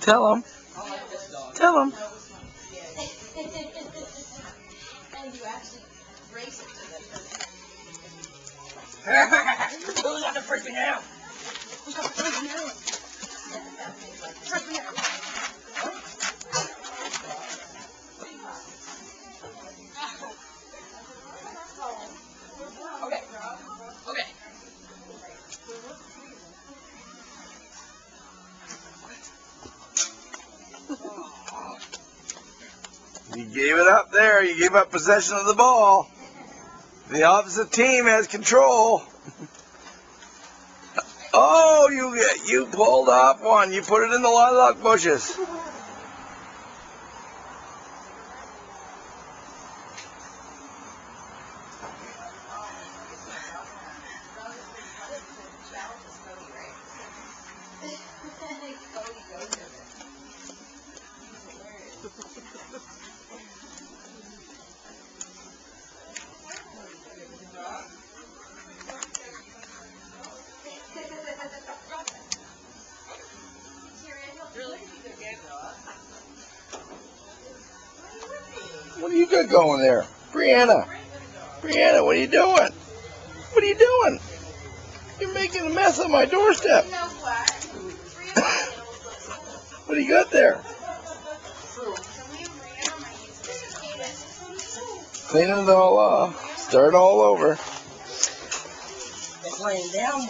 Tell him. Tell him. And you actually race it to the person. Who's on the first one now? Who's on the first one now? First one now. Okay. Okay. You gave it up there. You gave up possession of the ball. The opposite team has control. Oh, you pulled off one. You put it in the lilac bushes. What are you got going there? Brianna, what are you doing? What are you doing? You're making a mess on my doorstep. What do you got there? Cleaning it all off. Start all over. It's laying down.